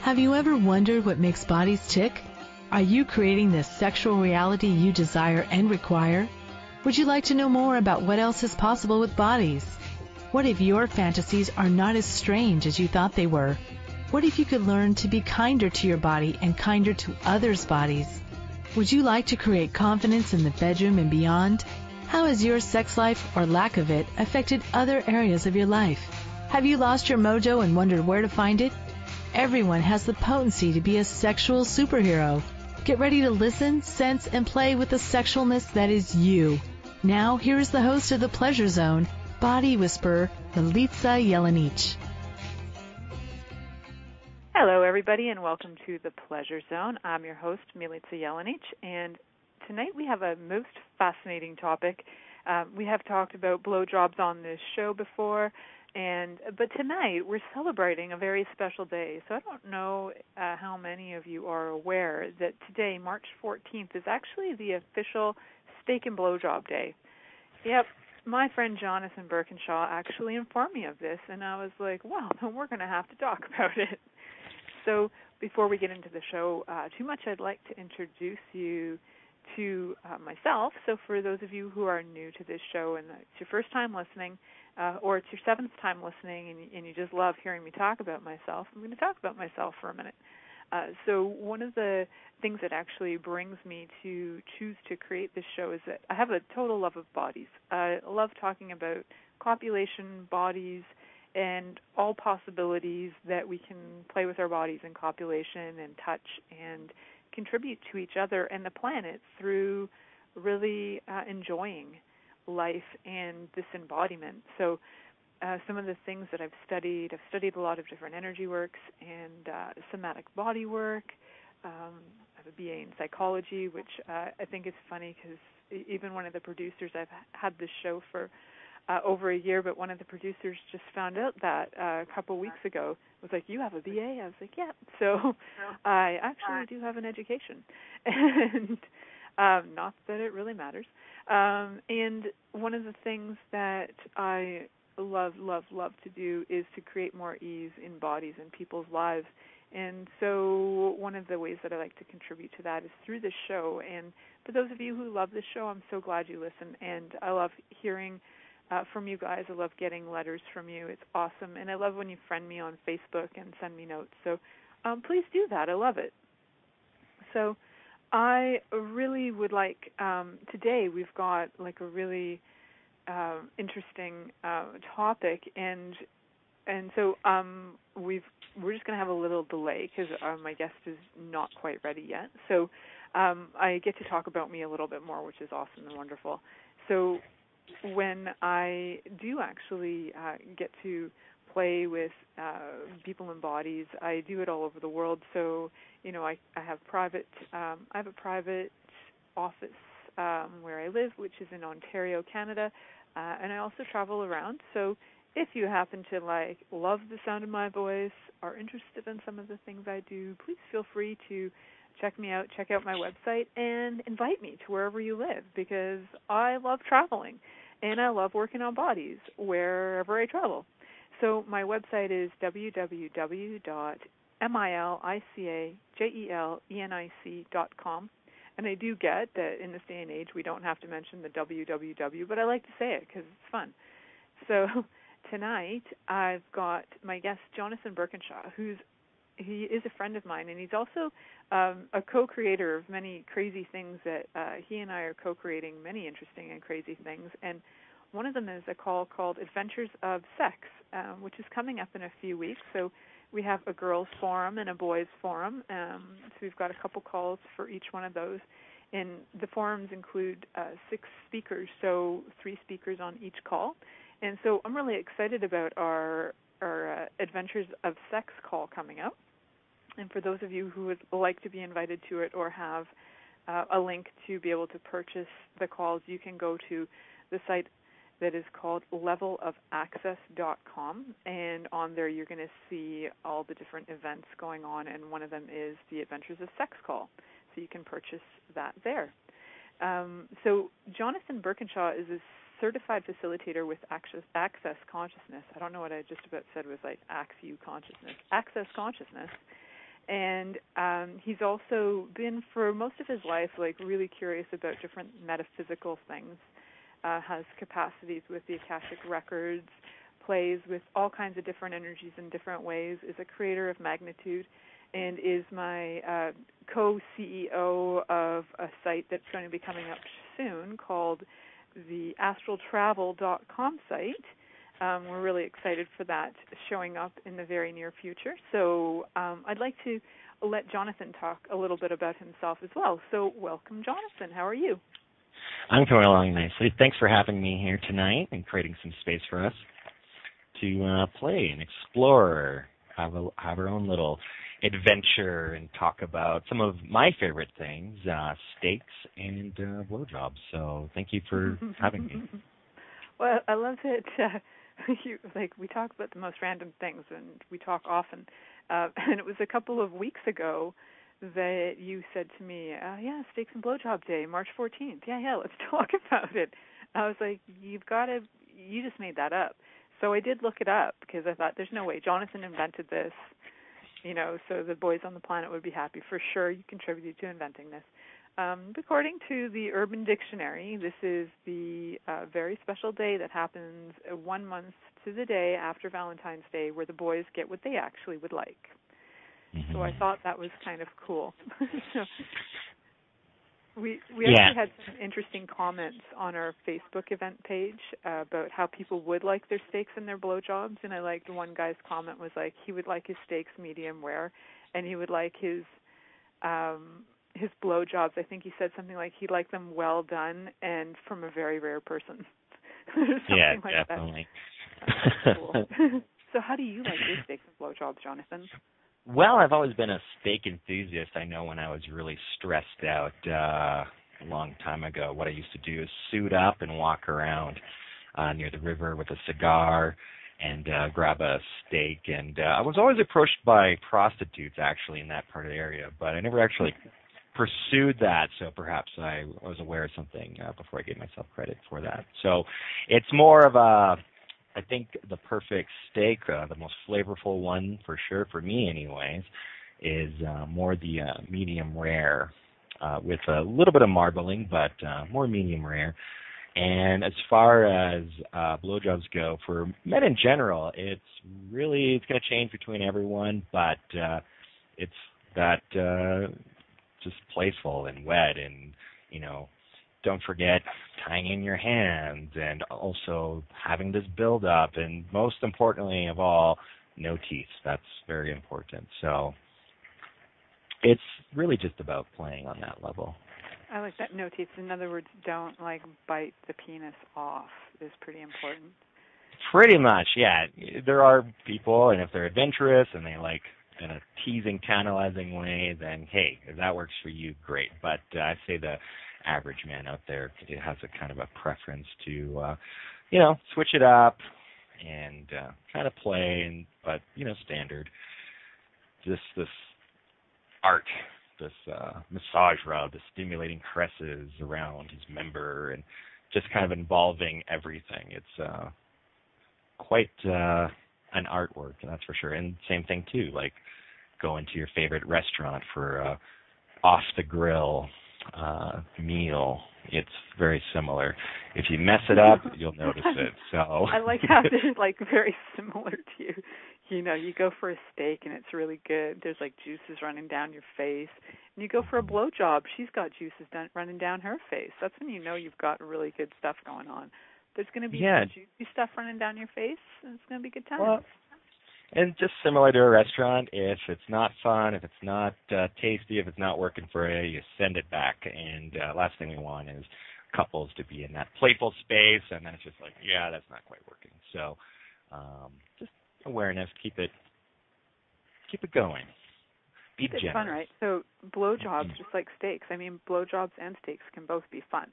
Have you ever wondered what makes bodies tick? Are you creating the sexual reality you desire and require? Would you like to know more about what else is possible with bodies? What if your fantasies are not as strange as you thought they were? What if you could learn to be kinder to your body and kinder to others' bodies? Would you like to create confidence in the bedroom and beyond? How has your sex life or lack of it affected other areas of your life? Have you lost your mojo and wondered where to find it? Everyone has the potency to be a sexual superhero. Get ready to listen, sense, and play with the sexualness that is you. Now, here is the host of The Pleasure Zone, Body Whisperer, Milica Jelenic. Hello, everybody, and welcome to The Pleasure Zone. I'm your host, Milica Jelenic, and tonight we have a most fascinating topic. We have talked about blowjobs on this show before, but tonight we're celebrating a very special day. So I don't know how many of you are aware that today, March 14th, is actually the official Steak and Blowjob Day. Yep, my friend Jonathan Birkinshaw actually informed me of this, and I was like, well, then we're going to have to talk about it. So before we get into the show too much, I'd like to introduce you to myself. So for those of you who are new to this show and it's your first time listening, or it's your seventh time listening and you just love hearing me talk about myself, I'm going to talk about myself for a minute. So one of the things that actually brings me to choose to create this show is that I have a total love of bodies. I love talking about copulation, bodies, and all possibilities that we can play with our bodies in copulation and touch and contribute to each other and the planet through really enjoying life and this embodiment. So some of the things that I've studied a lot of different energy works and somatic body work. I have a BA in psychology, which I think is funny because even one of the producers, I've had this show for over a year, but one of the producers just found out that a couple weeks ago. Was like, you have a BA? I was like, yeah. So I actually do have an education, and not that it really matters. And one of the things that I love to do is to create more ease in bodies and people's lives. And so one of the ways that I like to contribute to that is through this show. And for those of you who love this show, I'm so glad you listen. And I love hearing from you guys. I love getting letters from you. It's awesome. And I love when you friend me on Facebook and send me notes. So please do that. I love it. So I really would like, today we've got like a really interesting topic. And so we're just going to have a little delay because my guest is not quite ready yet. So I get to talk about me a little bit more, which is awesome and wonderful. So when I do actually get to play with people and bodies, I do it all over the world. So, you know, I have a private office where I live, which is in Ontario, Canada, and I also travel around. So if you happen to love the sound of my voice, are interested in some of the things I do, please feel free to check me out, check out my website, and invite me to wherever you live, because I love traveling, and I love working on bodies wherever I travel. So my website is www.milicajelenic.com, and I do get that in this day and age we don't have to mention the www, but I like to say it because it's fun. So tonight I've got my guest, Jonathan Birkinshaw, he is a friend of mine, and he's also a co-creator of many crazy things that he and I are co-creating, many interesting and crazy things. And one of them is a call called Adventures of Sex, which is coming up in a few weeks. So we have a girls' forum and a boys' forum. So we've got a couple calls for each one of those. And the forums include 6 speakers, so 3 speakers on each call. And so I'm really excited about our Adventures of Sex call coming up. And for those of you who would like to be invited to it or have a link to be able to purchase the calls, you can go to the site that is called levelofaccess.com. And on there you're going to see all the different events going on, and one of them is the Adventures of Sex call. So you can purchase that there. So Jonathan Birkinshaw is a certified facilitator with Access Consciousness. I don't know what I just about said was like Access Consciousness. And he's also been, for most of his life, like really curious about different metaphysical things. Has capacities with the Akashic Records, plays with all kinds of different energies in different ways, is a creator of magnitude, and is my co-CEO of a site that's going to be coming up soon called the astraltravel.com site. We're really excited for that showing up in the very near future. So I'd like to let Jonathan talk a little bit about himself as well. So welcome, Jonathan. How are you? I'm going along nicely. Thanks for having me here tonight and creating some space for us to play and explore, have our own little adventure and talk about some of my favorite things, steaks and blowjobs. So thank you for having me. Well, I love that we talk about the most random things, and we talk often. And it was a couple of weeks ago that you said to me, yeah, Steaks and Blowjob Day, March 14th. Yeah, let's talk about it. I was like, you just made that up. So I did look it up because I thought there's no way. Jonathan invented this, so the boys on the planet would be happy. For sure you contributed to inventing this. According to the Urban Dictionary, this is the very special day that happens 1 month to the day after Valentine's Day where the boys get what they actually would like. Mm-hmm. So I thought that was kind of cool. So we actually had some interesting comments on our Facebook event page about how people would like their steaks and their blowjobs. And I liked one guy's comment was like he would like his steaks medium rare, and he would like his blowjobs. I think he said something like he'd like them well done and from a very rare person. Yeah, like definitely. That. Cool. So how do you like your steaks and blowjobs, Jonathan? Well, I've always been a steak enthusiast. I know when I was really stressed out a long time ago, what I used to do is suit up and walk around near the river with a cigar and grab a steak. And I was always approached by prostitutes, actually, in that part of the area, but I never actually pursued that, so perhaps I was aware of something before I gave myself credit for that. So it's more of I think the perfect steak, the most flavorful one for sure, for me anyways, is more the medium rare with a little bit of marbling, but more medium rare. And as far as blowjobs go, for men in general, it's going to change between everyone, but it's that just playful and wet and, don't forget tying in your hands and also having this build up and most importantly of all, no teeth. That's very important. So it's really just about playing on that level. I like that, no teeth. In other words, don't bite the penis off is pretty important. Pretty much, yeah. There are people, and if they're adventurous and they like in a teasing, tantalizing way, then hey, if that works for you, great. But I say the average man out there has a kind of a preference to, switch it up and kind of play, but standard. Just this art, this massage rub, the stimulating caresses around his member, and just kind of involving everything. It's quite an artwork, that's for sure. And same thing too, like going to your favorite restaurant for off the grill meal. It's very similar. If you mess it up, you'll notice it. So I like how they're very similar to you. You go for a steak and it's really good. There's juices running down your face. And you go for a blowjob, she's got juices running down her face. That's when you know you've got really good stuff going on. There's going to be juicy stuff running down your face, and it's going to be good times. Well, and just similar to a restaurant, if it's not fun, if it's not tasty, if it's not working for you, you send it back. And last thing we want is couples to be in that playful space, and then it's just that's not quite working. So just awareness, keep it going. Be generous. It's fun, right? So blowjobs, just like steaks. I mean, blowjobs and steaks can both be fun.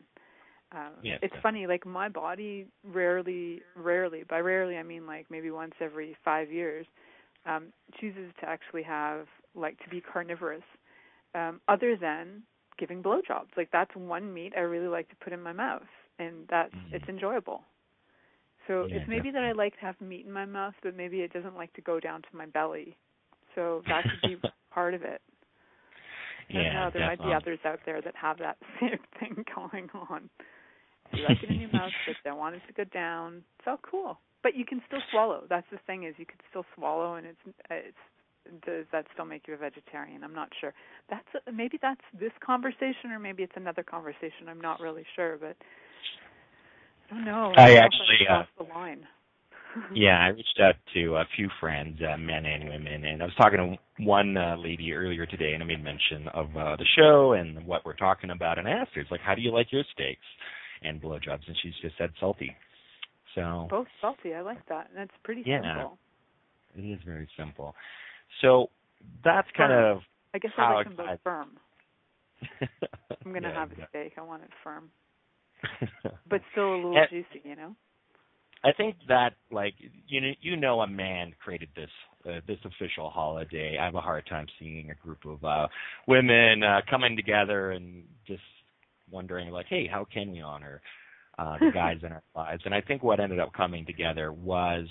It's funny, my body rarely, by rarely I mean maybe once every 5 years, chooses to actually have, to be carnivorous, other than giving blowjobs. That's one meat I really like to put in my mouth, and it's enjoyable. So it's maybe that I like to have meat in my mouth, but maybe it doesn't like to go down to my belly So that could be part of it. I don't know, there might be others out there that have that same thing going on. You like it in your mouth, but don't want it to go down. It's all cool. But you can still swallow. That's the thing, is you could still swallow, and does that still make you a vegetarian? I'm not sure. Maybe that's this conversation, or maybe it's another conversation. I'm not really sure, but I don't know. I actually crossed the line. Yeah, I reached out to a few friends, men and women, and I was talking to one lady earlier today, and I made mention of the show and what we're talking about, and I asked her, it's like, how do you like your steaks and blowjobs? And she's just said salty. So both salty. I like that. And it's pretty simple. It is very simple. So that's kind of I guess how I like them both firm. I'm going to have a steak. I want it firm. But still a little juicy, you know? I think that, like, you know, a man created this official holiday. I have a hard time seeing a group of women coming together and just wondering, like, hey, how can we honor the guys in our lives? And I think what ended up coming together was,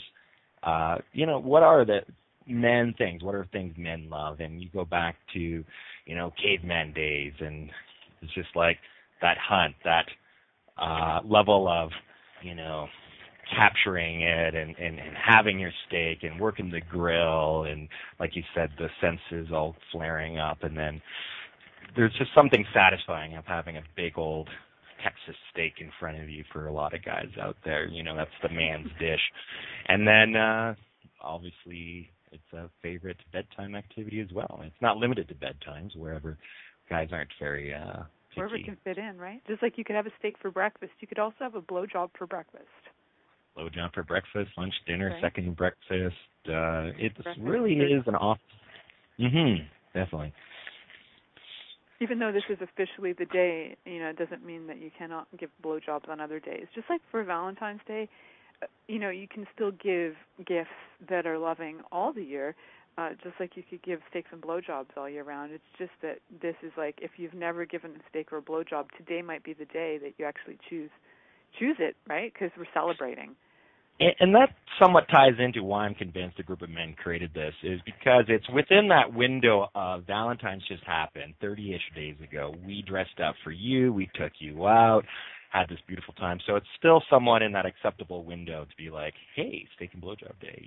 what are the men things? What are things men love? And you go back to, caveman days, and it's just like that hunt, that level of, capturing it and having your steak and working the grill, and like you said, the senses all flaring up, and then there's just something satisfying of having a big old Texas steak in front of you for a lot of guys out there. That's the man's dish. And then obviously it's a favorite bedtime activity as well. It's not limited to bedtimes, wherever guys aren't very picky. Wherever it can fit in, right? Just like you could have a steak for breakfast, you could also have a blowjob for breakfast. Blowjob for breakfast, lunch, dinner, right. Second breakfast. It really is an off. Definitely. Even though this is officially the day, it doesn't mean that you cannot give blowjobs on other days. Just like for Valentine's Day, you can still give gifts that are loving all the year, just like you could give steaks and blowjobs all year round. It's just that this is like, if you've never given a steak or a blowjob, today might be the day that you actually choose it, right? Because we're celebrating. And that somewhat ties into why I'm convinced a group of men created this, is because it's within that window of Valentine's just happened 30-ish days ago. We dressed up for you. We took you out, had this beautiful time. So it's still somewhat in that acceptable window to be like, hey, steak and blowjob day.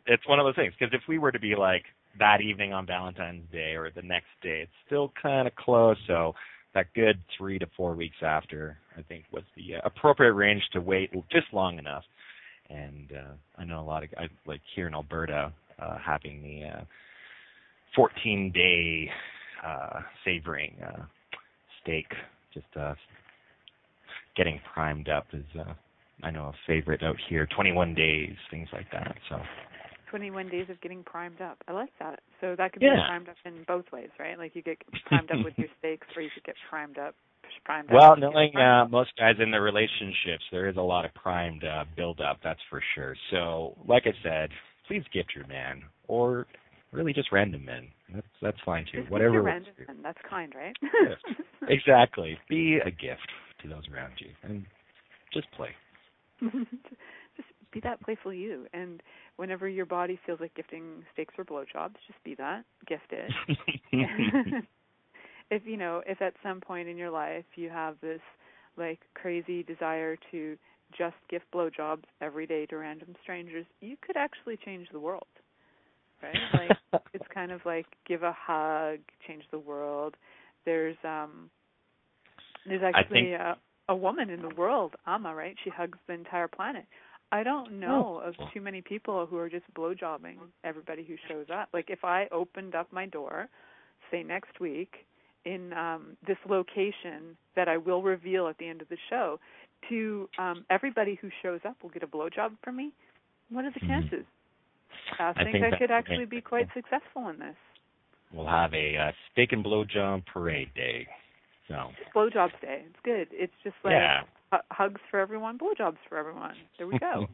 It's one of those things. Because if we were to be like that evening on Valentine's Day or the next day, it's still kind of close. So that good 3 to 4 weeks after, I think, was the appropriate range to wait just long enough. And I know a lot of guys, like here in Alberta, having the 14-day savoring steak, just getting primed up is, I know, a favorite out here. 21 days, things like that. So 21 days of getting primed up. I like that. So that could be primed up in both ways, right? Like you get primed up with your steaks, or you could get primed up. Well, knowing most guys in their relationships, there is a lot of primed build-up, that's for sure. So, like I said, please gift your man, or really just random men. That's fine too. Just whatever. Random men. That's kind, right? Exactly. Be a gift to those around you, and just play. Just be that playful you. And whenever your body feels like gifting steaks or blowjobs, just be that. Gift it. If at some point in your life you have this like crazy desire to just gift blowjobs every day to random strangers, you could actually change the world, right? Like it's kind of like give a hug, change the world. There's actually a woman in the world, Amma, right? She hugs the entire planet. I don't know of too many people who are just blowjobbing everybody who shows up. Like if I opened up my door, say next week, in this location that I will reveal at the end of the show, to everybody who shows up will get a blowjob from me, what are the chances? I think I could actually be quite successful in this. We'll have a steak and blowjob parade day. So blowjobs day. It's good. It's just like hugs for everyone, blowjobs for everyone. There we go.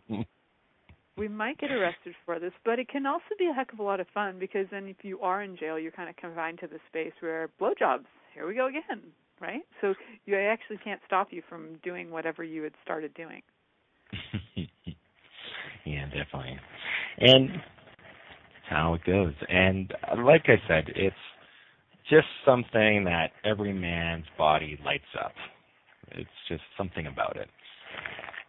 We might get arrested for this, but it can also be a heck of a lot of fun, because then if you are in jail, you're kind of confined to the space where blowjobs, here we go again, right? So you actually can't stop you from doing whatever you had started doing. Yeah, definitely. And how it goes. And like I said, it's just something that every man's body lights up. It's just something about it.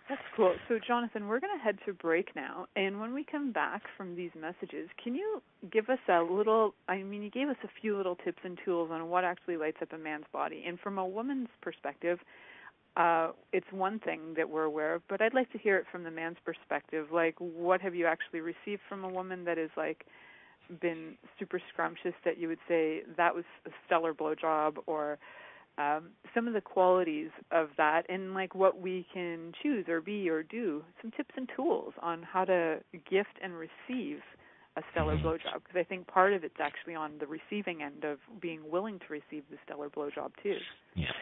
That's cool. So, Jonathan, we're going to head to break now. And when we come back from these messages, can you give us you gave us a few little tips and tools on what actually lights up a man's body. And from a woman's perspective, it's one thing that we're aware of, but I'd like to hear it from the man's perspective. Like, what have you actually received from a woman that is, like, been super scrumptious that you would say that was a stellar blowjob, or some of the qualities of that, and like what we can choose or be or do, some tips and tools on how to gift and receive a stellar blowjob, because I think part of it's actually on the receiving end of being willing to receive the stellar blowjob too. Yeah,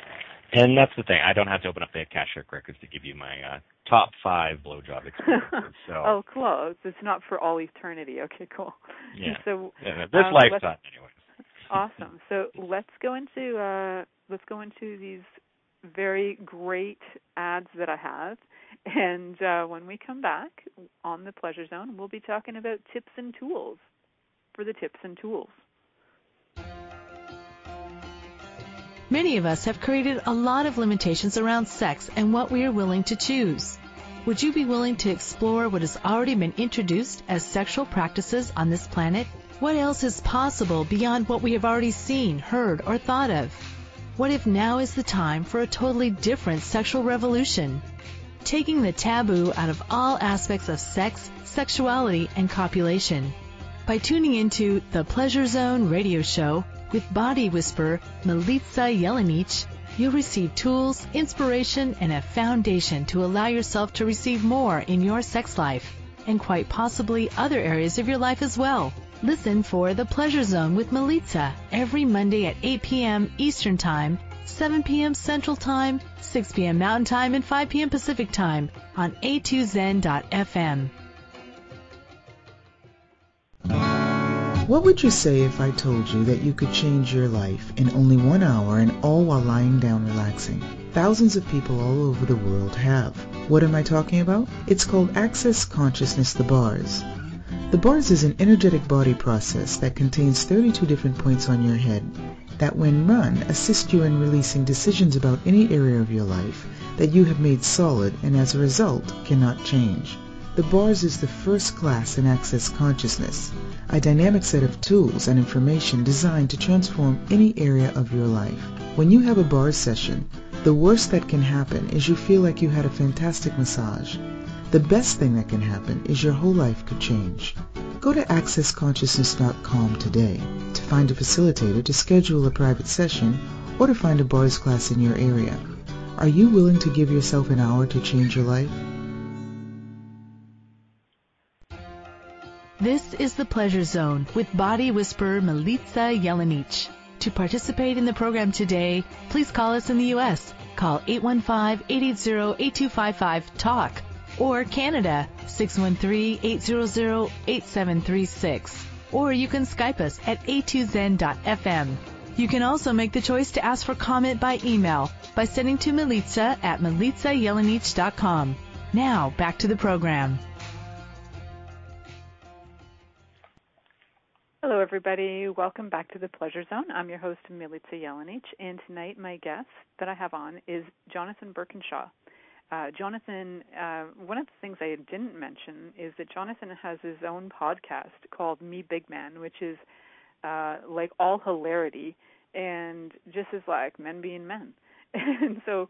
and that's the thing. I don't have to open up the Akashic records to give you my top 5 blowjob experiences. So. Oh, close. It's not for all eternity. Okay, cool. Yeah. So this lifetime, anyways. Awesome. So let's go into these very great ads that I have, and when we come back on the Pleasure Zone, we'll be talking about tips and tools for the tips and tools. Many of us have created a lot of limitations around sex and what we are willing to choose. Would you be willing to explore what has already been introduced as sexual practices on this planet? What else is possible beyond what we have already seen, heard, or thought of? What if now is the time for a totally different sexual revolution? Taking the taboo out of all aspects of sex, sexuality, and copulation. By tuning into the Pleasure Zone radio show with body whisperer Milica Jelenic, you'll receive tools, inspiration, and a foundation to allow yourself to receive more in your sex life, and quite possibly other areas of your life as well. Listen for The Pleasure Zone with Milica every Monday at 8 p.m. Eastern Time, 7 p.m. Central Time, 6 p.m. Mountain Time, and 5 p.m. Pacific Time on a2zen.fm. What would you say if I told you that you could change your life in only 1 hour, and all while lying down relaxing? Thousands of people all over the world have. What am I talking about? It's called Access Consciousness, the bars. The bars is an energetic body process that contains 32 different points on your head that, when run, assist you in releasing decisions about any area of your life that you have made solid and as a result cannot change. The bars is the first class in Access Consciousness, a dynamic set of tools and information designed to transform any area of your life. When you have a bars session, the worst that can happen is you feel like you had a fantastic massage. The best thing that can happen is your whole life could change. Go to accessconsciousness.com today to find a facilitator, to schedule a private session, or to find a bars class in your area. Are you willing to give yourself an hour to change your life? This is the Pleasure Zone with body whisperer Milica Jelenic. To participate in the program today, please call us in the U.S. Call 815-880-8255-TALK. Or Canada, 613-800-8736. Or you can Skype us at a2zen.fm. You can also make the choice to ask for comment by email by sending to Milica at milicajelenic.com. Now, back to the program. Hello, everybody. Welcome back to the Pleasure Zone. I'm your host, Milica Jelenic, and tonight my guest that I have on is Jonathan Birkinshaw. Jonathan, one of the things I didn't mention is that Jonathan has his own podcast called Me Big Man, which is like all hilarity and just as like men being men. And so,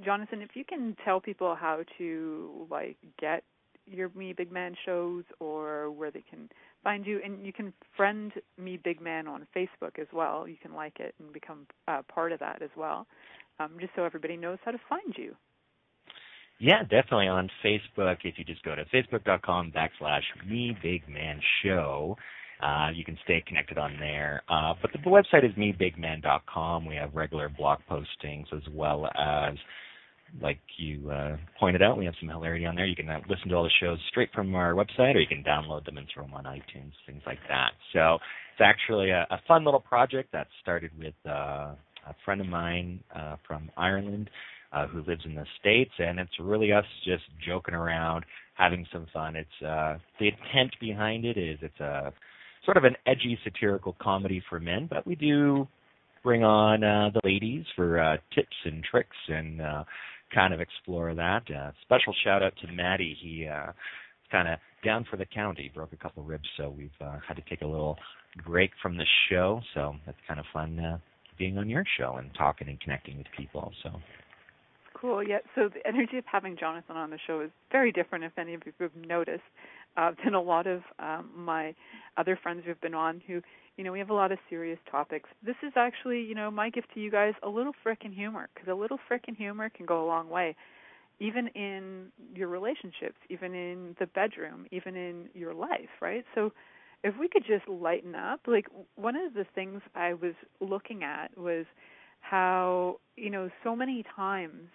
Jonathan, if you can tell people how to like get your Me Big Man shows or where they can find you, and you can friend Me Big Man on Facebook as well. You can like it and become part of that as well, just so everybody knows how to find you. Yeah, definitely on Facebook. If you just go to facebook.com/MeBigManShow, you can stay connected on there. But the website is mebigman.com. We have regular blog postings as well as, like you pointed out, we have some hilarity on there. You can listen to all the shows straight from our website, or you can download them and throw them on iTunes, things like that. So it's actually a fun little project that started with a friend of mine from Ireland, who lives in the States, and it's really us just joking around, having some fun. It's the intent behind it is it's a sort of an edgy satirical comedy for men, but we do bring on the ladies for tips and tricks and kind of explore that. Special shout out to Maddie. He kind of down for the count. He broke a couple ribs, so we've had to take a little break from the show. So that's kind of fun being on your show and talking and connecting with people. So cool. Yeah. So the energy of having Jonathan on the show is very different, if any of you have noticed, than a lot of my other friends who have been on who, we have a lot of serious topics. This is actually, my gift to you guys, a little frickin' humor, because a little frickin' humor can go a long way, even in your relationships, even in the bedroom, even in your life, right? So if we could just lighten up, like one of the things I was looking at was how, so many times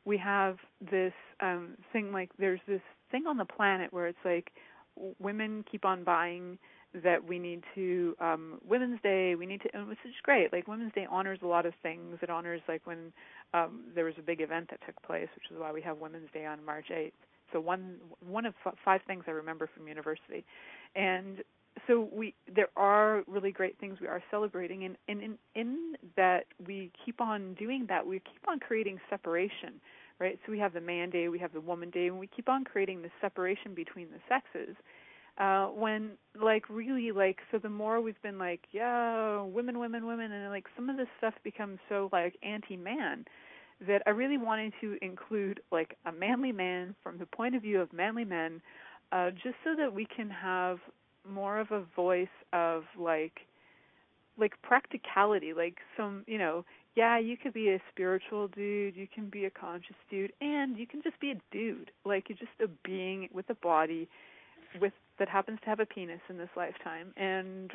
we have this thing, like there's this thing on the planet where it's like women keep on buying that we need to, Women's Day, which is great. Like Women's Day honors a lot of things. It honors like when there was a big event that took place, which is why we have Women's Day on March 8th. So one of 5 things I remember from university. And so there are really great things we are celebrating, and in that we keep on doing that, we keep on creating separation, right? So we have the Man Day, we have the Woman Day, and we keep on creating this separation between the sexes. When so the more we've been like, yeah, women, and like some of this stuff becomes so like anti-man that I really wanted to include like a manly man from the point of view of manly men, just so that we can have more of a voice of like practicality, like some, you could be a spiritual dude, you can be a conscious dude, and you can just be a dude, like you're just a being with a body that happens to have a penis in this lifetime, and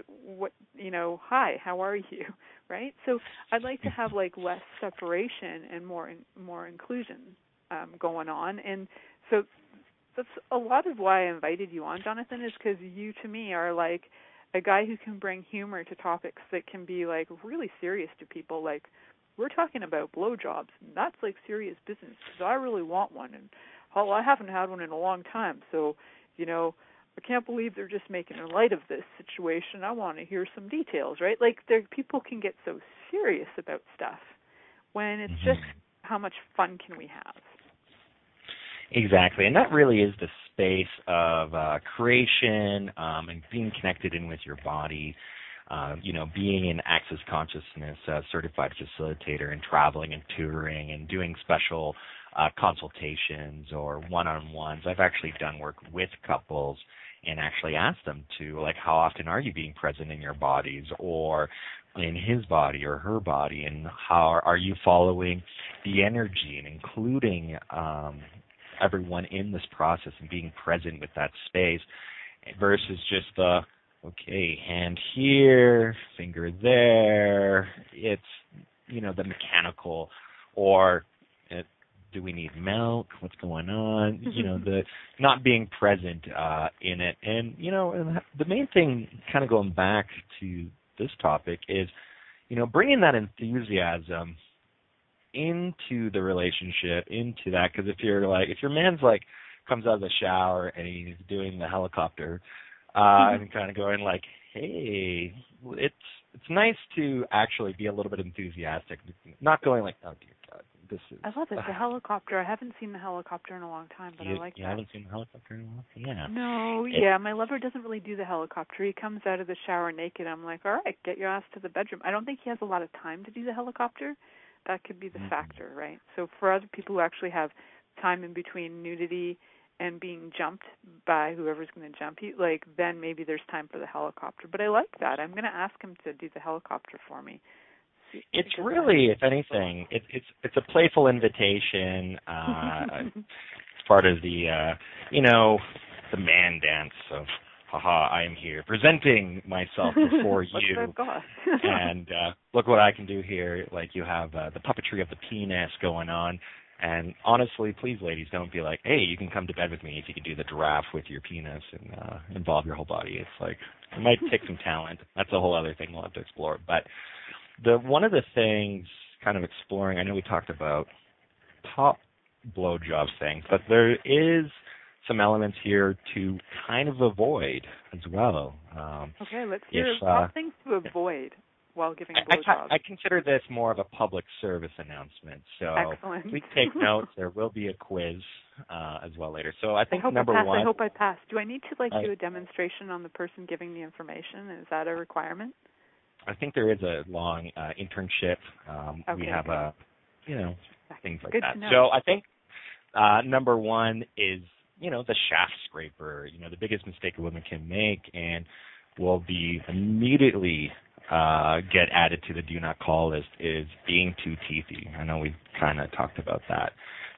hi, how are you, right? So I'd like to have like less separation and more inclusion going on, and so that's a lot of why I invited you on, Jonathan, is because you, to me, are like a guy who can bring humor to topics that can be like really serious to people. Like we're talking about blowjobs, and that's like serious business because I really want one, and I haven't had one in a long time, so I can't believe they're just making light of this situation. I want to hear some details, right? Like people can get so serious about stuff when it's just how much fun can we have. Exactly, and that really is the space of creation and being connected in with your body, being an Access Consciousness certified facilitator and traveling and touring and doing special consultations or one-on-ones. I've actually done work with couples and actually asked them to, like, how often are you being present in your bodies or in his body or her body, and how are you following the energy and including everyone in this process and being present with that space versus just the, okay, hand here, finger there. It's, the mechanical or do we need milk? What's going on? The not being present in it. And, the main thing kind of going back to this topic is, bringing that enthusiasm into the relationship, into that, because if your man's like comes out of the shower and he's doing the helicopter and kind of going like, hey, it's nice to actually be a little bit enthusiastic, not going like, oh dear God, this is. I love it, the helicopter. I haven't seen the helicopter in a long time, but I like that. You haven't seen the helicopter in a long time? Yeah. No, my lover doesn't really do the helicopter. He comes out of the shower naked. I'm like, all right, get your ass to the bedroom. I don't think he has a lot of time to do the helicopter. That could be the factor, right? So for other people who actually have time in between nudity and being jumped by whoever's going to jump you, like then maybe there's time for the helicopter. But I like that. I'm going to ask him to do the helicopter for me. It's really, if anything, it's a playful invitation. It's part of the the man dance of, haha, I am here presenting myself before you. And look what I can do here. Like you have the puppetry of the penis going on. And honestly, please, ladies, don't be like, hey, you can come to bed with me if you can do the giraffe with your penis and involve your whole body. It's like, it might take some talent. That's a whole other thing we'll have to explore. But one of the things kind of exploring, I know we talked about top blowjob things, but there is some elements here to kind of avoid as well. Okay, let's hear top things to avoid while giving blowjobs. I consider this more of a public service announcement. So excellent. Please take notes. There will be a quiz as well later. So I think I hope I pass. Do I need to do a demonstration on the person giving the information? Is that a requirement? I think there is a long internship. Okay, we have things like Good that. To know. So I think number one is, the shaft scraper. The biggest mistake a woman can make and will be immediately get added to the do not call list is being too teethy. I know we've kind of talked about that.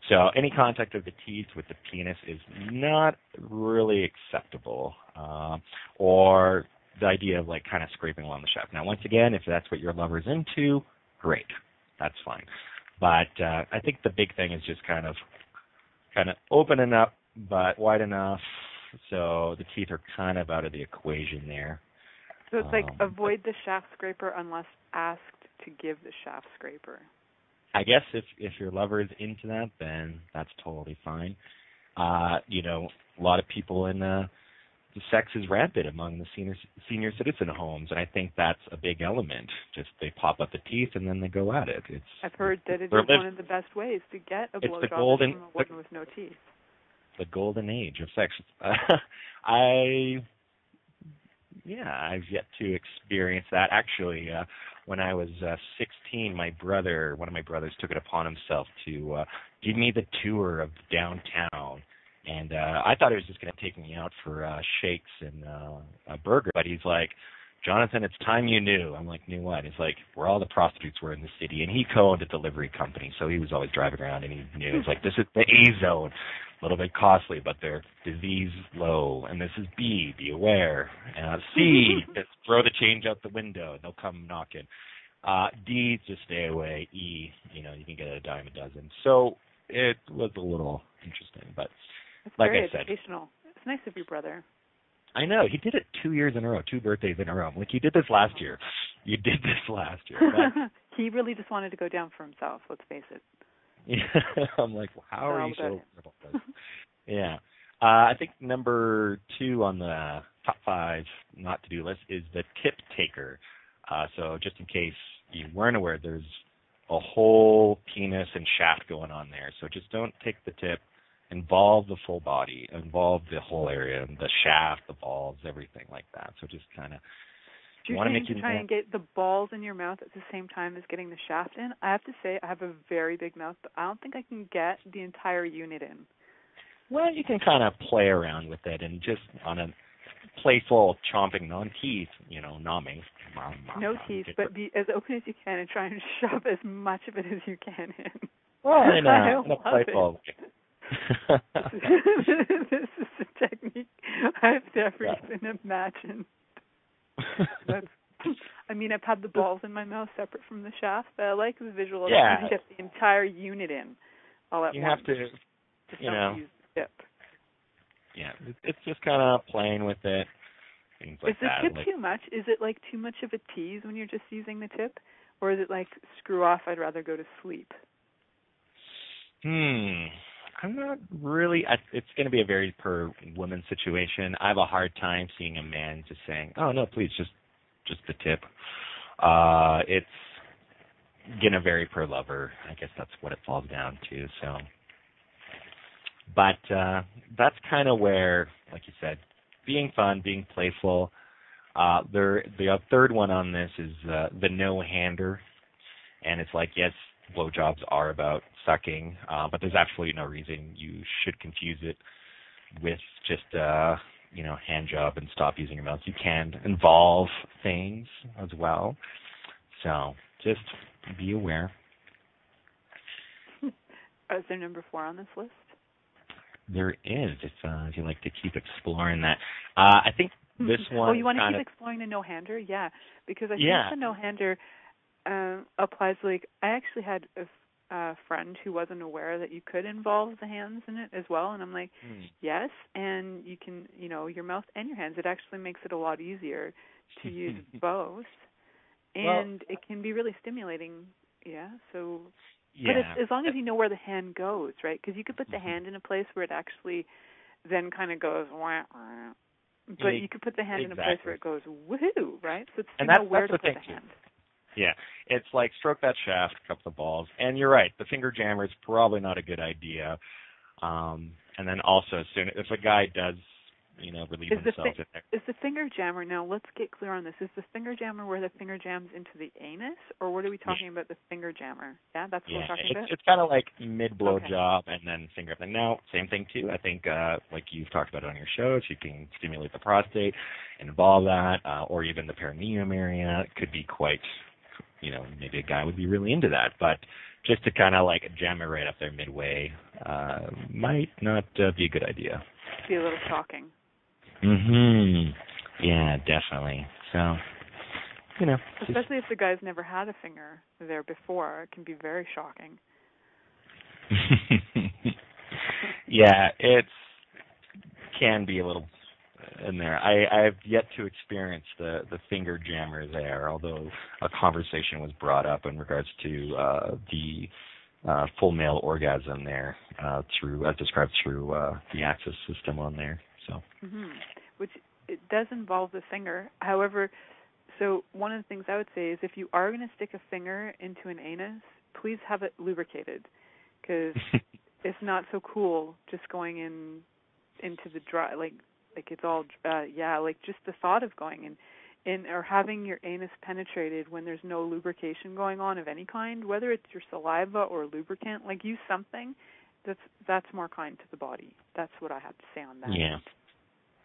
So any contact of the teeth with the penis is not really acceptable, or the idea of kind of scraping along the shaft. Now, once again, if that's what your lover's into, great, that's fine. But I think the big thing is just kind of opening up, but wide enough so the teeth are kind of out of the equation there. So it's avoid the shaft scraper unless asked to give the shaft scraper. I guess if your lover is into that, then that's totally fine. A lot of people in the sex is rampant among the senior citizen homes, and I think that's a big element. Just they pop up the teeth and then they go at it. I've heard that it is one of the best ways to get a blowjob from a woman with no teeth. The golden age of sex. I've yet to experience that. Actually, when I was 16, one of my brothers took it upon himself to give me the tour of downtown. And I thought he was just going to take me out for shakes and a burger. But he's like, Jonathan, it's time you knew. I'm like, knew what? He's like, where all the prostitutes were in the city. And he co-owned a delivery company, so he was always driving around, and he knew. It's like, this is the A zone. A little bit costly, but they're disease low. And this is B, be aware. C, just throw the change out the window, and they'll come knocking. D, just stay away. E, you can get a dime a dozen. So it was a little interesting, but it's like very I said, educational. It's nice of your brother. I know. He did it 2 years in a row, 2 birthdays in a row. I'm like, you did this last year. You did this last year. But he really just wanted to go down for himself, let's face it. Yeah. I'm like, well, how are you so about this? Yeah. I think number 2 on the top 5 not to do list is the tip taker. So just in case you weren't aware, there's a whole penis and shaft going on there. So just don't take the tip. Involve the full body, involve the whole area, the shaft, the balls, everything like that. So just kind of. Do you think to try and get the balls in your mouth at the same time as getting the shaft in? I have to say I have a very big mouth, but I don't think I can get the entire unit in. Well, you can kind of play around with it and just on a playful chomping, non-teeth, nomming. No teeth, but be as open as you can and try and shove as much of it as you can in. Well, in a playful way. This is a technique I've never even imagined. I've had the balls in my mouth separate from the shaft, but I like the visual of trying to get the entire unit in all at once. You have to, just don't use the tip. Yeah, it's just kind of playing with it. Things like that. Is the tip too much? Is it too much of a tease when you're just using the tip? Or is it screw off, I'd rather go to sleep? I'm not really. It's going to be a very per woman situation. I have a hard time seeing a man just saying, "Oh no, please, just the tip." It's going to vary per lover. I guess that's what it falls down to. So, but that's kind of where, like you said, being fun, being playful. The third one on this is the no-hander, and it's like, yes, blowjobs are about sucking, but there's absolutely no reason you should confuse it with just hand job and stop using your mouth. You can involve things as well, so just be aware. Is there number 4 on this list? There is, if you like to keep exploring that. I think this one. Oh, you want to keep exploring the no-hander? Yeah, because I think the no-hander applies. I actually had a friend who wasn't aware that you could involve the hands in it as well, and I'm like, yes, and you can, your mouth and your hands. It actually makes it a lot easier to use both, and it can be really stimulating. Yeah, so. Yeah. But as long as you know where the hand goes, right? Because you could put the hand in a place where it actually then kind of goes wah, wah. But you could put the hand in a place where it goes woohoo, right? So it's where to put the hand. Yeah, it's like stroke that shaft, cup the balls, and you're right. The finger jammer is probably not a good idea. And then also, if a guy does, relieve himself in there. Is the finger jammer, now let's get clear on this, is the finger jammer where the finger jams into the anus, or what are we talking about the finger jammer? Yeah, that's what we're talking about? It's kind of like mid-blow job and then finger. And now, same thing too. I think, like you've talked about on your shows, you can stimulate the prostate, involve that, or even the perineum area. It could be quite, maybe a guy would be really into that. But just to kind of like jam it right up there midway might not be a good idea. Be a little shocking. Yeah, definitely. So, especially if the guy's never had a finger there before, it can be very shocking. Yeah, it can be a little in there. I've yet to experience the finger jammer there, although a conversation was brought up in regards to the full male orgasm there through, as described through the Access system on there. So, which it does involve the finger. However, so one of the things I would say is if you are going to stick a finger into an anus, please have it lubricated, because it's not so cool just going into the dry, like it's all like just the thought of going in or having your anus penetrated when there's no lubrication going on of any kind, whether it's your saliva or lubricant, like use something that's more kind to the body. That's what I have to say on that.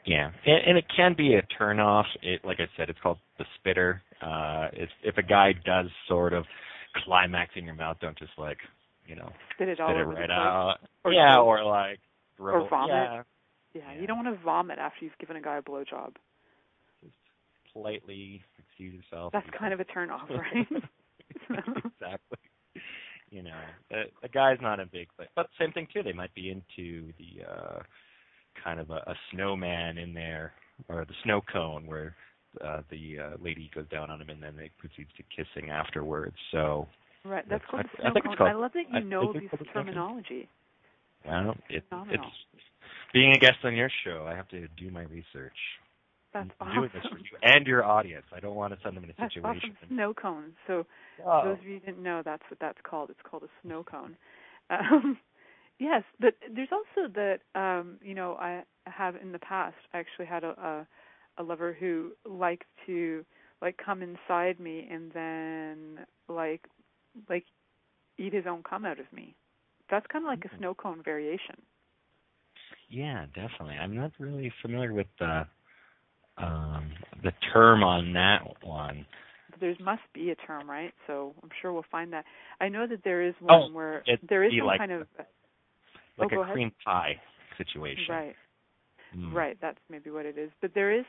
Yeah, and it can be a turnoff. Like I said, it's called the spitter. If a guy does sort of climax in your mouth, don't just spit it right out. Or like or vomit. Yeah, you don't want to vomit after you've given a guy a blowjob. Just politely excuse yourself. That's kind of a turnoff, right? Exactly. The guy's not a big thing, but same thing too. They might be into the kind of a snowman in there, or the snow cone where the lady goes down on him and then they proceeds to kissing afterwards. So right, that's called the snow cone. I love that you know this terminology. Well, it's being a guest on your show. I have to do my research. That's awesome. I'm doing this for you and your audience. I don't want to send them in a situation. That's awesome. Snow cone. So those of you who didn't know, that's what that's called. It's called a snow cone. Yes, but there's also that, I have in the past, I actually had a lover who liked to, come inside me and then, eat his own cum out of me. That's kind of like a snow cone variation. Yeah, definitely. I'm not really familiar with the term on that one. There must be a term, right? So I'm sure we'll find that. I know that there is one where there is some kind of... Like a cream pie situation. Right. Right, that's maybe what it is. But there is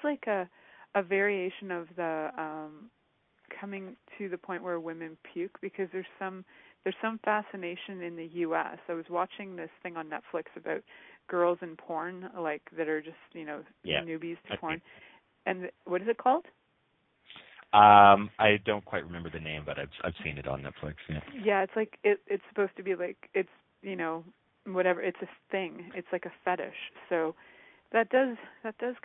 a variation of the coming to the point where women puke, because there's some fascination in the U.S. I was watching this thing on Netflix about girls in porn, that are just, newbies to porn. And what is it called? I don't quite remember the name, but I've seen it on Netflix. Yeah, it's it's supposed to be it's whatever, it's a thing. It's like a fetish. So that does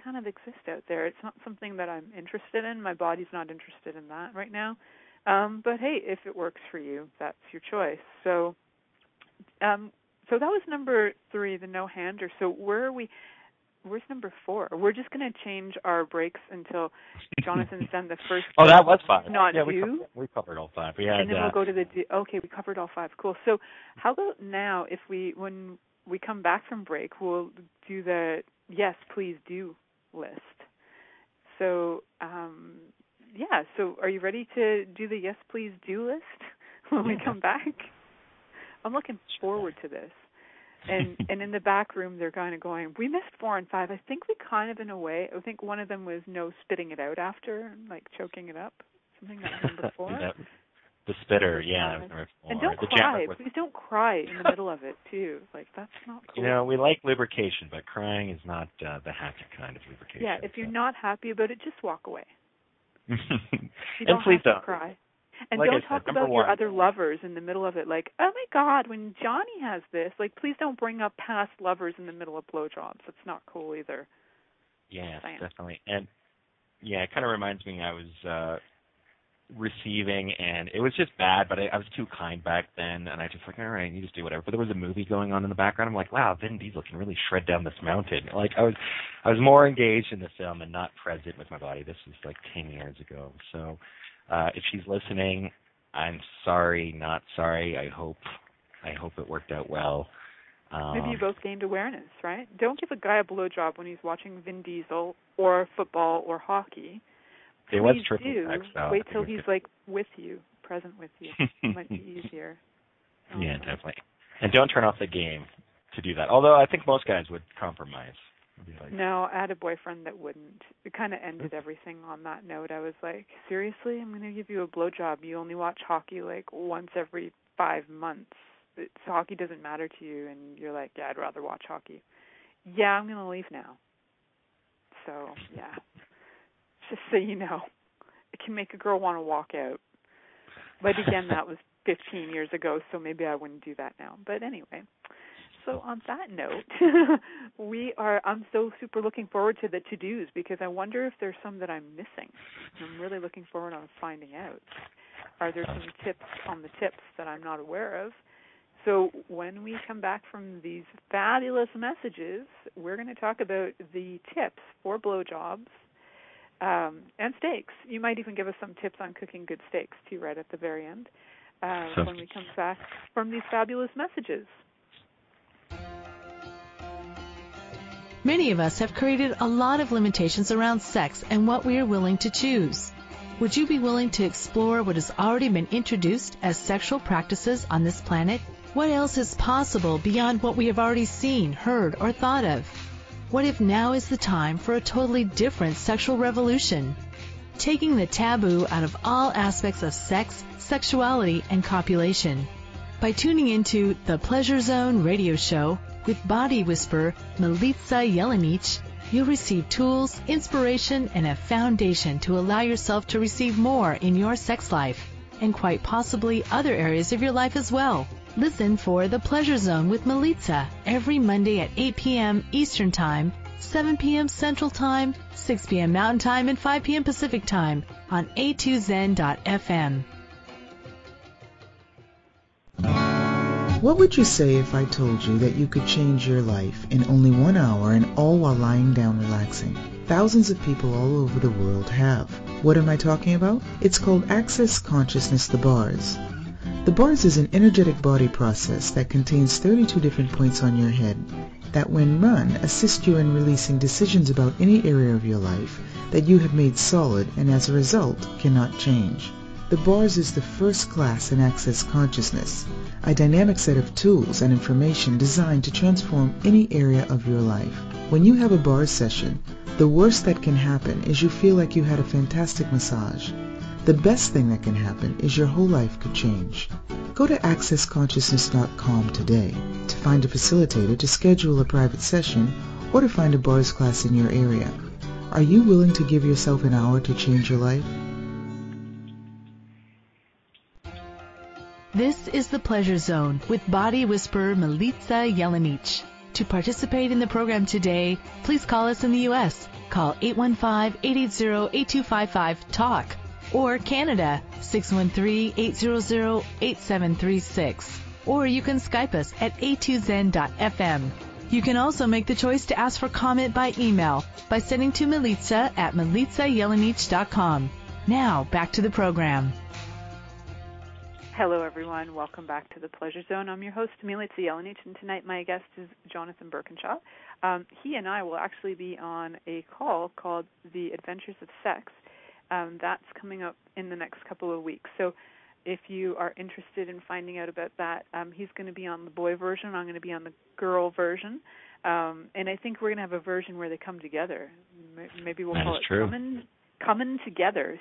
kind of exist out there. It's not something that I'm interested in. My body's not interested in that right now. But hey, if it works for you, that's your choice. So so that was number 3, the no-hander. So where's number 4? We're just going to change our breaks until Jonathan's done the first. Oh, that was 5. Not yeah, you. We covered all 5. And then we'll go to okay, we covered all 5. Cool. So how about now, when we come back from break, we'll do the yes, please do list. So, so are you ready to do the yes, please do list when we come back? I'm looking forward to this. And in the back room, they're kind of going, we missed 4 and 5. I think we kind of, in a way, I think one of them was no spitting it out after, choking it up. Something that was number 4. The spitter, yeah. That was number 4. And don't cry. Please don't cry in the middle of it, too. That's not cool. We like lubrication, but crying is not the happy kind of lubrication. Yeah, if you're not happy about it, just walk away. You and please don't have to cry. And like don't I talk said, about number your one, other lovers in the middle of it, like, oh my God, when Johnny has this. Like, please don't bring up past lovers in the middle of blowjobs. That's not cool either. yes, definitely. And yeah, it kind of reminds me I was receiving, and it was just bad, but I was too kind back then, and I just like, all right, you just do whatever. But there was a movie going on in the background. I'm like, wow, Vin Diesel can really shred down this mountain. Like I was more engaged in the film and not present with my body. This was like 10 years ago. So if she's listening, I'm sorry, not sorry. I hope it worked out well. Maybe you both gained awareness, right? Don't give a guy a blowjob when he's watching Vin Diesel or football or hockey. It was triple X, though. Wait till he's like with you, present with you. It might be easier. Yeah, definitely. And don't turn off the game to do that. Although I think most guys would compromise. Like, no, I had a boyfriend that wouldn't. It kind of ended everything on that note. I was like, seriously? I'm going to give you a blowjob. You only watch hockey like once every 5 months. Hockey doesn't matter to you, and you're like, yeah, I'd rather watch hockey. Yeah, I'm going to leave now. So, yeah. Just so you know, it can make a girl want to walk out. But again, that was 15 years ago, so maybe I wouldn't do that now. But anyway, so on that note, I'm so super looking forward to the to-dos because I wonder if there's some that I'm missing. I'm really looking forward to finding out. Are there some tips on the tips that I'm not aware of? So when we come back from these fabulous messages, we're going to talk about the tips for blowjobs. And steaks. You might even give us some tips on cooking good steaks, too, right at the very end, when we come back from these fabulous messages. Many of us have created a lot of limitations around sex and what we are willing to choose. Would you be willing to explore what has already been introduced as sexual practices on this planet? What else is possible beyond what we have already seen, heard, or thought of? What if now is the time for a totally different sexual revolution? Taking the taboo out of all aspects of sex, sexuality, and copulation. By tuning into the Pleasure Zone radio show with body whisperer Milica Jelenic, you'll receive tools, inspiration, and a foundation to allow yourself to receive more in your sex life, and quite possibly other areas of your life as well. Listen for The Pleasure Zone with Milica every Monday at 8 p.m. Eastern Time, 7 p.m. Central Time, 6 p.m. Mountain Time, and 5 p.m. Pacific Time on a2zen.fm. What would you say if I told you that you could change your life in only 1 hour and all while lying down relaxing? Thousands of people all over the world have. What am I talking about? It's called Access Consciousness, the bars. The bars is an energetic body process that contains 32 different points on your head that, when run, assist you in releasing decisions about any area of your life that you have made solid and as a result cannot change. The bars is the first class in Access Consciousness, a dynamic set of tools and information designed to transform any area of your life. When you have a bar session, the worst that can happen is you feel like you had a fantastic massage. The best thing that can happen is your whole life could change. Go to accessconsciousness.com today to find a facilitator to schedule a private session or to find a bars class in your area. Are you willing to give yourself an hour to change your life? This is the Pleasure Zone with body whisperer Milica Jelenic. To participate in the program today, please call us in the U.S. Call 815-880-8255-TALK. Or Canada, 613-800-8736. Or you can Skype us at a2zen.fm. You can also make the choice to ask for comment by email by sending to Milica at milicajelenic.com. Now, back to the program. Hello, everyone. Welcome back to the Pleasure Zone. I'm your host, Milica Jelenic, and tonight my guest is Jonathan Birkinshaw. He and I will actually be on a call called The Adventures of Sex. That's coming up in the next couple of weeks. So if you are interested in finding out about that, he's going to be on the boy version. I'm going to be on the girl version. And I think we're going to have a version where they come together. Maybe we'll call it Coming Together, CUMMIN together.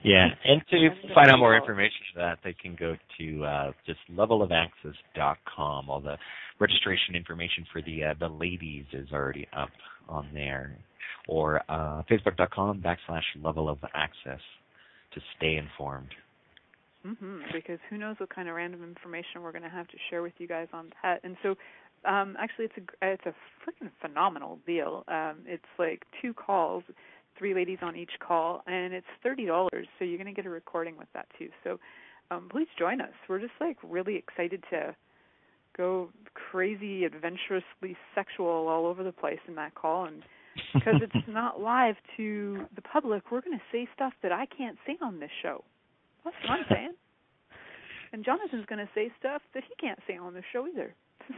Yeah, and to find out more information for that, they can go to just levelofaccess.com. All the registration information for the ladies is already up on there. or facebook.com/level-of-access to stay informed. Because who knows what kind of random information we're going to have to share with you guys on that. And so actually it's a freaking phenomenal deal. It's like 2 calls, 3 ladies on each call, and it's $30, so you're going to get a recording with that too. So please join us. We're just like really excited to go crazy, adventurously sexual all over the place in that call. And because it's not live to the public, we're going to say stuff that I can't say on this show. That's what I'm saying. And Jonathan's going to say stuff that he can't say on the show either.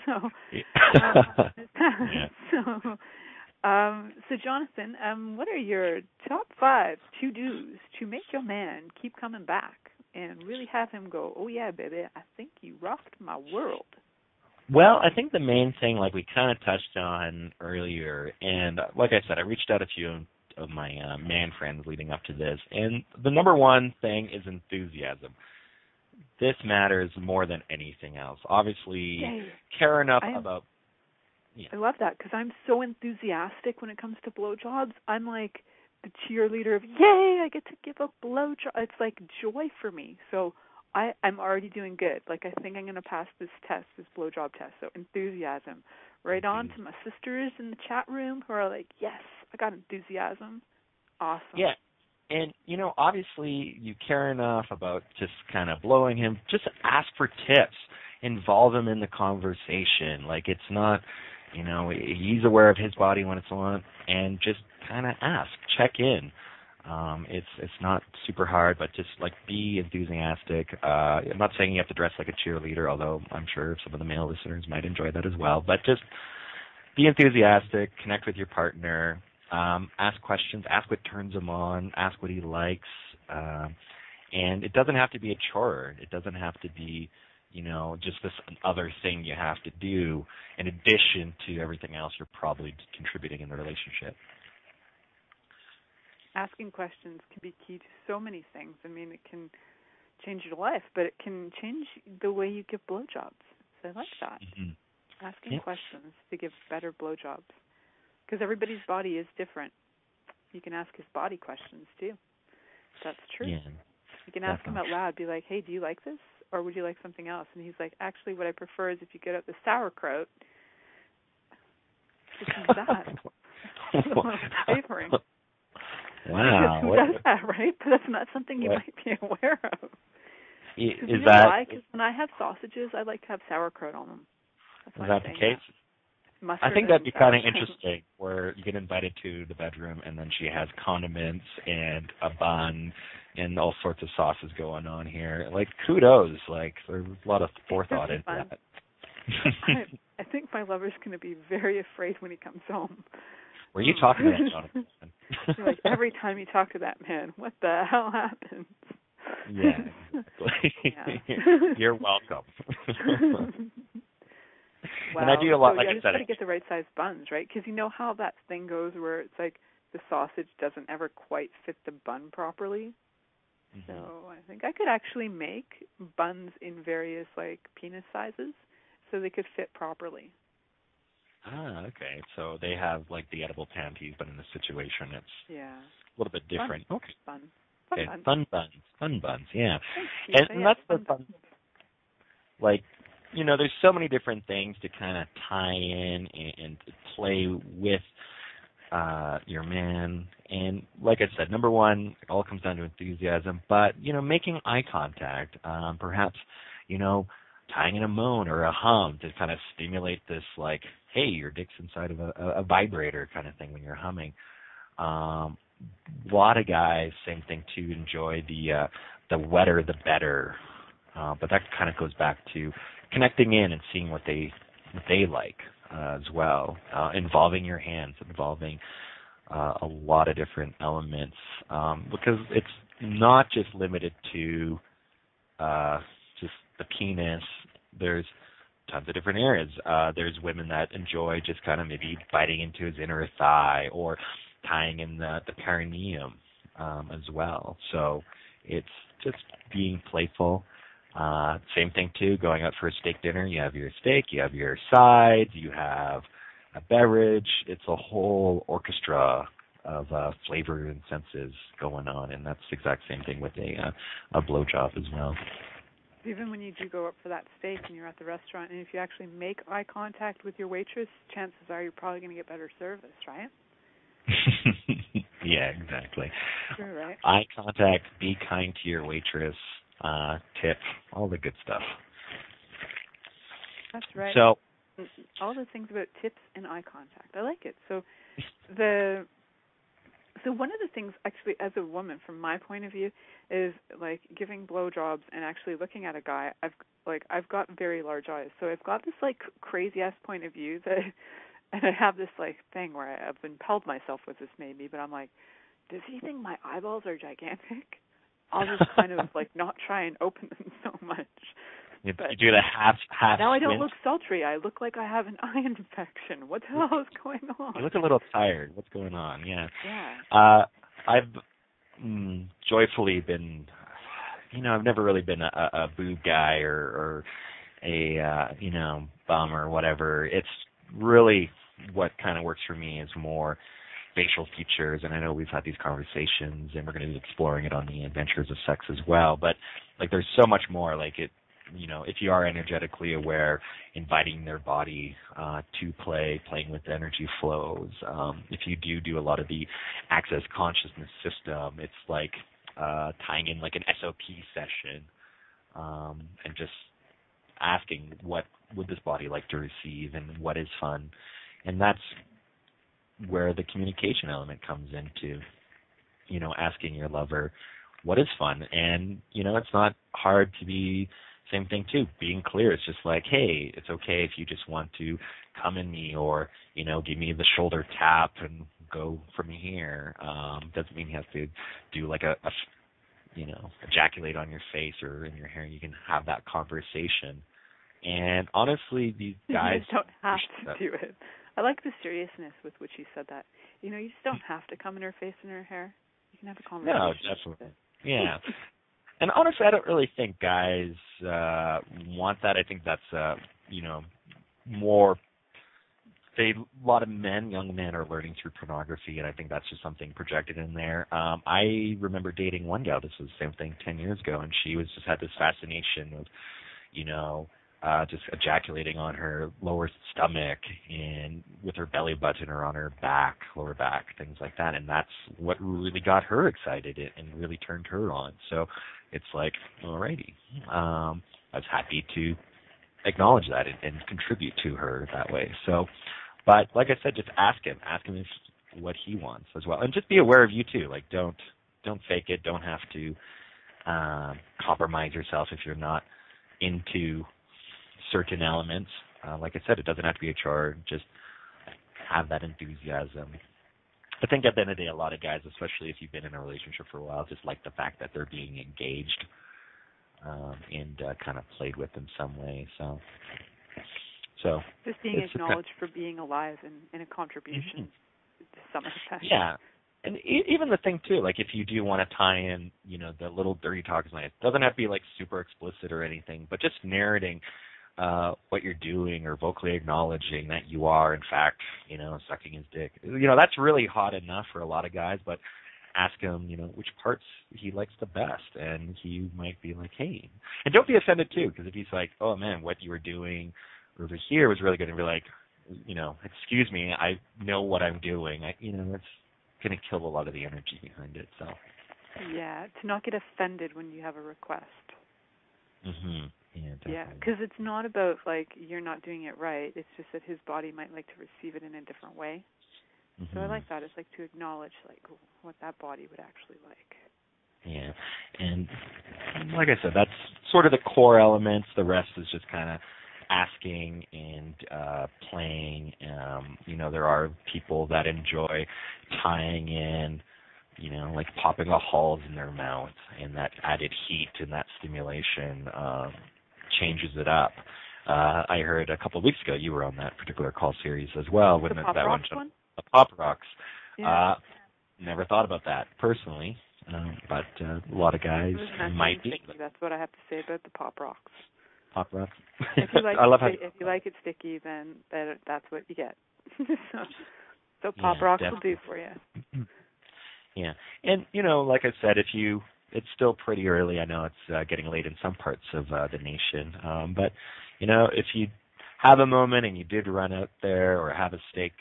So, so Jonathan, what are your top 5 to-dos to make your man keep coming back and really have him go, oh, yeah, baby, I think you rocked my world? Well, I think the main thing, like we kind of touched on earlier, and like I said, I reached out a few of my man friends leading up to this, and the number one thing is enthusiasm. This matters more than anything else. Obviously, care enough about... Yeah. I love that because I'm so enthusiastic when it comes to blowjobs. I'm like the cheerleader of, yay, I get to give a blowjob. It's like joy for me. So I'm already doing good. Like I think I'm going to pass this test, this blowjob test. So enthusiasm. Right on to my sisters in the chat room who are like, yes, I got enthusiasm. Awesome. Yeah. And, obviously you care enough about just kind of blowing him. Just ask for tips. Involve him in the conversation. Like it's not, he's aware of his body when it's on, and just kind of ask, check in. It's not super hard, but just like be enthusiastic. I'm not saying you have to dress like a cheerleader, although I'm sure some of the male listeners might enjoy that as well. But just be enthusiastic, connect with your partner, ask questions, ask what turns him on, ask what he likes, and it doesn't have to be a chore. It doesn't have to be, just this other thing you have to do in addition to everything else you're probably contributing in the relationship. Asking questions can be key to so many things. I mean, it can change your life, but it can change the way you give blowjobs. So I like that. Asking questions to give better blowjobs. Because everybody's body is different. You can ask his body questions, too. That's true. Yeah, you can ask him out loud, be like, hey, do you like this? Or would you like something else? And he's like, actually, what I prefer is if you get out the sauerkraut. Just use that. That's what I'm favoring. Wow. Who does that, right? But that's not something you might be aware of. Is that why? Because when I have sausages, I like to have sauerkraut on them. That's is that the case? Mustard, I think that'd be kind of interesting, where you get invited to the bedroom and then she has condiments and a bun and all sorts of sauces going on here. Like, kudos. Like, there's a lot of forethought into that. I think my lover's going to be very afraid when he comes home. Were you talking to that, Jonathan? Like, every time you talk to that man, what the hell happens? Yeah, exactly. You're welcome. Wow. And I do a lot, so, like I said. You got to get the right size buns, right? Because you know how that thing goes where it's like the sausage doesn't ever quite fit the bun properly. So I think I could actually make buns in various, like, penis sizes so they could fit properly. Ah, okay. So they have, like, the edible panties, but in this situation it's a little bit different. Fun. Okay. Fun. Okay. Fun buns. Fun buns, yeah. And that's the fun. Like, there's so many different things to kind of tie in and play with your man. And like I said, number one, it all comes down to enthusiasm. But, making eye contact, perhaps, tying in a moan or a hum to kind of stimulate this, like, hey, your dick's inside of a vibrator kind of thing when you're humming. A lot of guys, same thing too, enjoy the wetter the better. But that kind of goes back to connecting in and seeing what they like as well, involving your hands, involving a lot of different elements, because it's not just limited to just the penis. There's tons of different areas. There's women that enjoy just kind of maybe biting into his inner thigh or tying in the perineum as well. So it's just being playful. Same thing too, going out for a steak dinner. You have your steak, you have your sides, you have a beverage. It's a whole orchestra. flavor and senses going on, and that's the exact same thing with a blowjob as well. Even when you do go up for that steak and you're at the restaurant, and if you actually make eye contact with your waitress, chances are you're probably going to get better service, right? Yeah, exactly. True, right? Eye contact, be kind to your waitress, tip, all the good stuff. That's right. So, all the things about tips and eye contact. I like it. So one of the things, actually, as a woman, from my point of view, is like giving blowjobs and actually looking at a guy. I've got very large eyes, so I've got this like crazy ass point of view that, and I have this like thing where I've impelled myself with this maybe, but I'm like, does he think my eyeballs are gigantic? I'll just kind of like not try and open them so much. You do the half now I don't squint. look sultry. I look like I have an eye infection. What the hell is going on? You look a little tired. What's going on? Yeah. Yeah. I've joyfully been, I've never really been a boob guy or a, bum or whatever. It's really what kind of works for me is more facial features, and I know we've had these conversations, and we're going to be exploring it on the Adventures of Sex as well, but, like, there's so much more, like, it, if you are energetically aware, inviting their body to playing with the energy flows. If you do a lot of the access consciousness system, it's like tying in like an SOP session and just asking what would this body like to receive and what is fun. And that's where the communication element comes into, asking your lover what is fun. And, it's not hard to be same thing too, being clear. It's just like, hey, it's okay if you just want to come in me or, give me the shoulder tap and go from here. Doesn't mean you have to do like a ejaculate on your face or in your hair. You can have that conversation. And honestly, these guys don't have to do it. I like the seriousness with which you said that. You just don't have to come in her face and her hair. You can have a conversation. No, definitely. Yeah. And honestly, I don't really think guys want that. I think that's, more. A lot of young men are learning through pornography, and I think that's just something projected in there. I remember dating one gal. This was the same thing 10 years ago, and she just had this fascination of, just ejaculating on her lower stomach and with her belly button or on her back, lower back, things like that. And that's what really got her excited and really turned her on. So it's like, alrighty. I was happy to acknowledge that and contribute to her that way. So, but like I said, just ask him what he wants as well. And just be aware of you too. Like don't fake it. Don't have to compromise yourself if you're not into certain elements. Like I said, it doesn't have to be a chore. Just have that enthusiasm. I think at the end of the day, a lot of guys, especially if you've been in a relationship for a while, just like the fact that they're being engaged and kind of played with in some way. So just being acknowledged for being alive and a contribution to some extent. Yeah. And even the thing, too, like if you do want to tie in, the little dirty talks, it doesn't have to be like super explicit or anything, but just narrating what you're doing or vocally acknowledging that you are, in fact, sucking his dick. That's really hot enough for a lot of guys, but ask him, which parts he likes the best, and he might be like, hey. And don't be offended, too, because if he's like, oh, man, what you were doing over here was really good, and be like, excuse me, I know what I'm doing. It's going to kill a lot of the energy behind it. So. Yeah, to not get offended when you have a request. Mm-hmm. Yeah, because it's not about, like, you're not doing it right. It's just that his body might like to receive it in a different way. Mm-hmm. So I like that. It's like to acknowledge, like, what that body would actually like. Yeah, and like I said, that's sort of the core elements. The rest is just kind of asking and playing. There are people that enjoy tying in, like popping a halls in their mouth, and that added heat and that stimulation changes it up. I heard a couple of weeks ago you were on that particular call series as well. The Pop Rocks one? The Pop Rocks. Yeah. Never thought about that personally, but a lot of guys might be. That's what I have to say about the Pop Rocks. Pop Rocks. If you like if you like it sticky, then that's what you get. So Pop Rocks will do for you. Yeah. And, like I said, it's still pretty early. I know it's getting late in some parts of the nation. But, if you have a moment and you did run out there or have a steak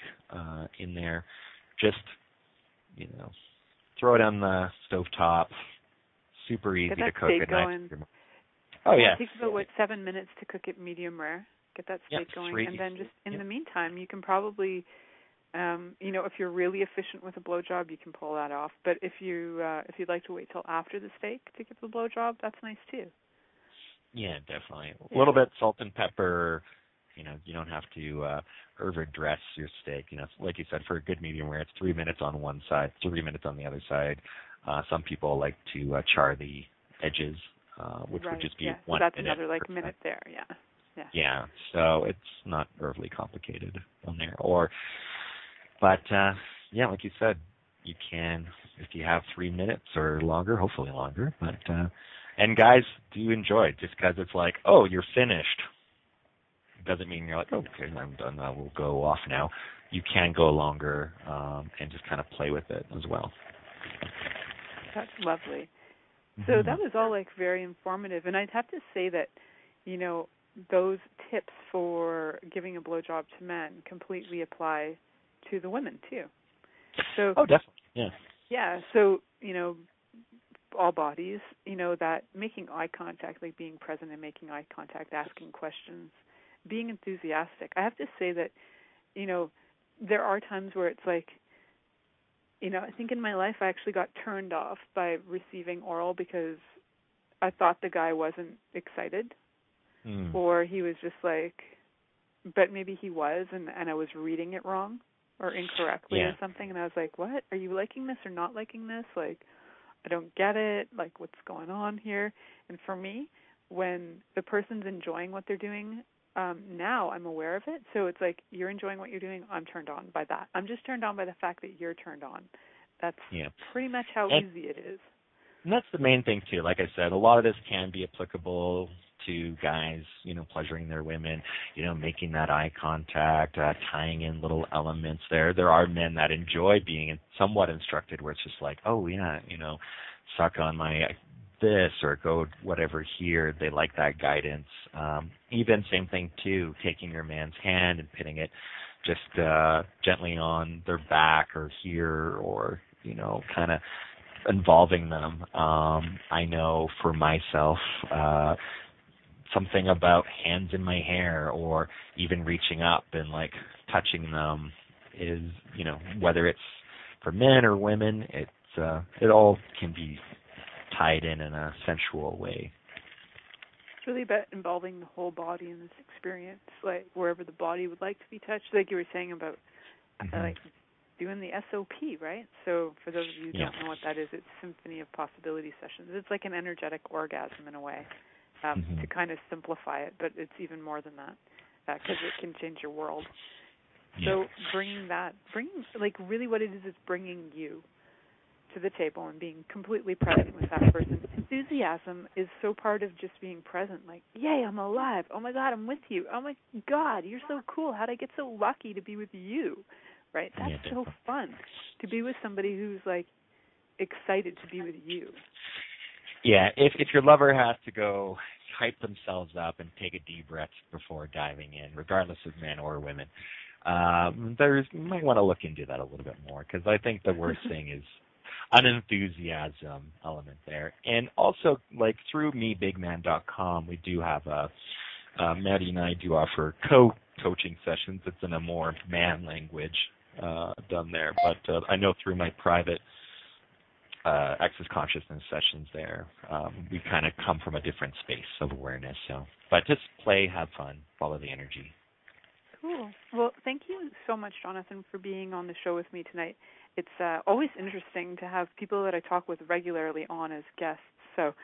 in there, just, throw it on the stovetop. Super easy to cook. Get that steak going. Oh, yeah. It takes about, 7 minutes to cook it medium rare. Get that steak going. And then just in the meantime, you can probably, if you're really efficient with a blowjob, you can pull that off. But if you'd like to wait till after the steak to give the blowjob, that's nice too. Yeah, definitely. A little bit salt and pepper. You don't have to overdress your steak. Like you said, for a good medium rare, it's 3 minutes on one side, 3 minutes on the other side. Some people like to char the edges, which would just be 1 minute. So that's another minute there, Yeah, so it's not overly complicated on there. But like you said, you can, if you have 3 minutes or longer, hopefully longer. But and guys, do enjoy it. Just because it's like, oh, you're finished, doesn't mean you're like, okay, I'm done. We'll go off now. You can go longer and just kind of play with it as well. That's lovely. So that was all very informative, and I'd have to say that, those tips for giving a blowjob to men completely apply to the women too. So definitely, yeah. So all bodies, that making eye contact, being present and making eye contact, asking questions, being enthusiastic. I have to say that, there are times where it's I think in my life I actually got turned off by receiving oral because I thought the guy wasn't excited. Or he was just but maybe he was, and I was reading it wrong or incorrectly or something, and I was like, what? Are you liking this or not liking this? I don't get it. What's going on here? And for me, when the person's enjoying what they're doing, now I'm aware of it. So it's you're enjoying what you're doing, I'm turned on by that. I'm just turned on by the fact that you're turned on. That's pretty much how easy it is. And that's the main thing, too. Like I said, a lot of this can be applicable to guys, pleasuring their women, making that eye contact, tying in little elements there. There are men that enjoy being somewhat instructed where it's just suck on my this or go whatever here. They like that guidance. Even same thing, too, taking your man's hand and putting it just gently on their back or here or, kind of involving them. I know for myself, something about hands in my hair or even reaching up and touching them is, whether it's for men or women, it all can be tied in a sensual way. It's really about involving the whole body in this experience, wherever the body would like to be touched. Like you were saying about doing the SOP, right? So for those of you who don't know what that is, it's Symphony of Possibility sessions. It's like an energetic orgasm in a way, to kind of simplify it, but it's even more than that because it can change your world. So bringing really what it is bringing you to the table and being completely present with that person. Enthusiasm is so part of just being present, yay, I'm alive. Oh, my God, I'm with you. Oh, my God, you're so cool. How'd I get so lucky to be with you? Right? That's so fun to be with somebody who's, excited to be with you. Yeah, if your lover has to go hype themselves up and take a deep breath before diving in, regardless of men or women, you might want to look into that a little bit more because I think the worst thing is an enthusiasm element there. And also, through mebigman.com, we do have Maddie and I do offer co-coaching sessions. It's in a more man language done there. But I know through my private Access Consciousness sessions there, we kind of come from a different space of awareness. But just play, have fun, follow the energy. Cool. Well, thank you so much, Jonathan, for being on the show with me tonight. It's always interesting to have people that I talk with regularly on as guests. So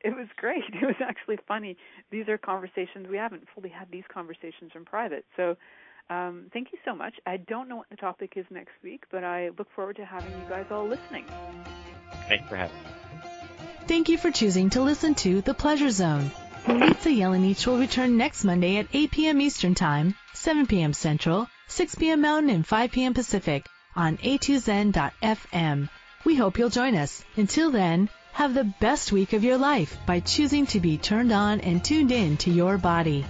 it was great. It was actually funny. These are conversations. We haven't fully had these conversations in private. So thank you so much. I don't know what the topic is next week, but I look forward to having you guys all listening. Thanks for having me. Thank you for choosing to listen to The Pleasure Zone. Milica and Jonathan will return next Monday at 8 p.m. Eastern Time, 7 p.m. Central, 6 p.m. Mountain, and 5 p.m. Pacific on a2zen.fm. We hope you'll join us. Until then, have the best week of your life by choosing to be turned on and tuned in to your body.